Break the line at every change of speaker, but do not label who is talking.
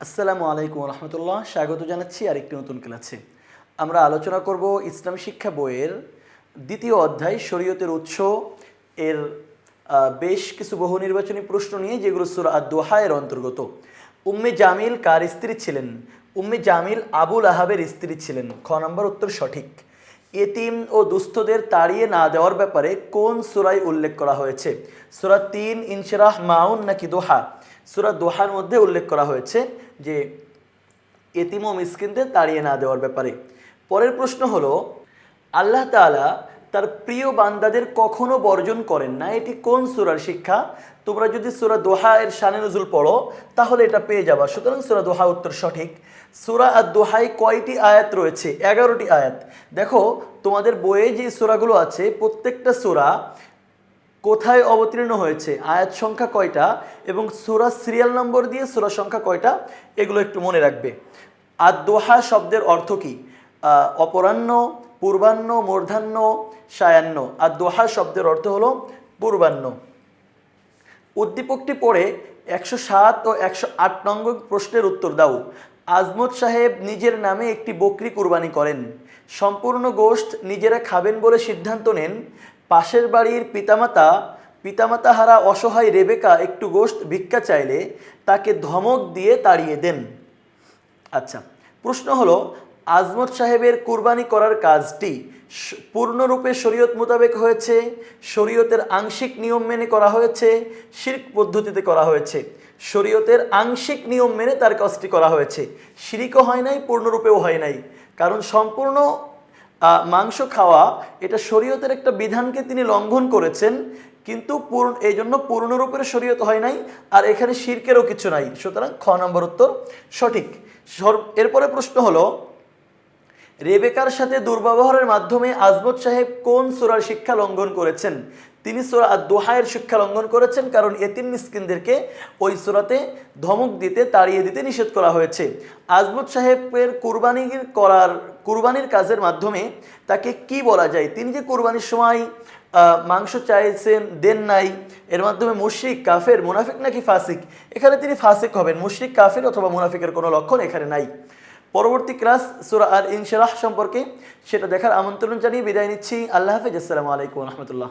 আসসালামু আলাইকুম রহমতুল্লাহ। স্বাগত জানাচ্ছি আরেকটি নতুন ক্লাসে। আমরা আলোচনা করব ইসলাম শিক্ষা বইয়ের দ্বিতীয় অধ্যায় শরীয়তের উৎস এর বেশ কিছু বহু নির্বাচনী প্রশ্ন নিয়ে, যেগুলো সূরা আদ-দুহা এর অন্তর্গত। উম্মে জামিল কার স্ত্রী ছিলেন? উম্মে জামিল আবুল আহাবের স্ত্রী ছিলেন। খ নম্বর উত্তর সঠিক। এতিম ও দুস্থদের তাড়িয়ে না দেওয়ার ব্যাপারে কোন সূরায় উল্লেখ করা হয়েছে? সূরা ৩ ইনশিরাহ, মাউন নাকি দোহা? সূরা দোহার মধ্যে উল্লেখ করা হয়েছে যে এতিম ও মিসকিনদের তাড়িয়ে না দেওয়ার ব্যাপারে। পরের প্রশ্ন হলো, আল্লাহ তাআলা তার প্রিয় বান্দাদের কখনো বর্জন করেন না, এটি কোন সূরার শিক্ষা? তোমরা যদি সূরা দোহা এর শানে নুজুল পড়ো তাহলে এটা পেয়ে যাবা। সুতরাং সূরা দোহা উত্তর সঠিক। সূরা আদ-দুহায় কয়টি আয়াত রয়েছে? 11টি আয়াত। দেখো, তোমাদের বইয়ে যে সূরাগুলো আছে প্রত্যেকটা সূরা কোথায় অবতীর্ণ হয়েছে, আয়াত সংখ্যা কয়টা এবং সূরা সিরিয়াল নম্বর দিয়ে সূরা সংখ্যা কয়টা, এগুলো একটু মনে রাখবে। আদ-দুহা শব্দের অর্থ কি? অপরাহ্ন, পূর্বাহ্ন, মূর্ধাহ্ন, সায়াহ্ন। আদ-দুহা শব্দের অর্থ হলো পূর্বাহ্ন। উদ্দীপকটি পড়ে 107 ও 108 নং প্রশ্নের উত্তর দাও। আজমত সাহেব নিজের নামে একটি বকরি কুরবানি করেন। সম্পূর্ণ গোশত নিজেরা খাবেন বলে সিদ্ধান্ত নেন। পাশের বাড়ির পিতামাতাহারা অসহায় রেবেকা একটু গোশত ভিক্ষা চাইলে তাকে ধমক দিয়ে তাড়িয়ে দেন। আচ্ছা, প্রশ্ন হলো, আজমত সাহেবের কুরবানি করার কাজটি পূর্ণরূপে শরীয়ত মোতাবেক হয়েছে, শরীয়তের আংশিক নিয়ম মেনে করা হয়েছে, শিরক পদ্ধতিতে করা হয়েছে? শরীয়তের আংশিক নিয়ম মেনে তার কাজটি করা হয়েছে। শিরকও হয় নাই, পূর্ণরূপেও হয় নাই। কারণ সম্পূর্ণ মাংস খাওয়া এটা শরীয়তের একটা বিধানকে তিনি লঙ্ঘন করেছেন, কিন্তু এই জন্য পূর্ণরূপের শরীয়ত হয় নাই, আর এখানে শিরকেরও কিছু নাই। সুতরাং খ নম্বর উত্তর সঠিক। এরপরে প্রশ্ন হলো, রেবেকার সাথে দুর্ব্যবহারের মাধ্যমে আজমত সাহেব কোন সূরার শিক্ষা লঙ্ঘন করেছেন? তিনি সূরা আদ-দুহায়ের শিক্ষা লঙ্ঘন করেছেন, কারণ এতিম মিসকিনদেরকে ওই সূরাতে ধমক দিতে, তাড়িয়ে দিতে নিষেধ করা হয়েছে। আজমত সাহেবের কুরবানির কাজের মাধ্যমে তাকে কি বলা যায়? তিনি যে কুরবানির সময় মাংস চাইছেন, দেন নাই, এর মাধ্যমে মুশরিক, কাফের, মুনাফিক নাকি ফাসিক? এখানে তিনি ফাসিক হবেন। মুশরিক, কাফের অথবা মুনাফিকের কোনো লক্ষণ এখানে নাই। পরবর্তী ক্লাস সূরা আর ইনশিরাহ সম্পর্কে, সেটা দেখার আমন্ত্রণ জানিয়ে বিদায় নিচ্ছি। আল্লাহ হাফেজ। আসসালামু আলাইকুম রহমতুল্লাহ।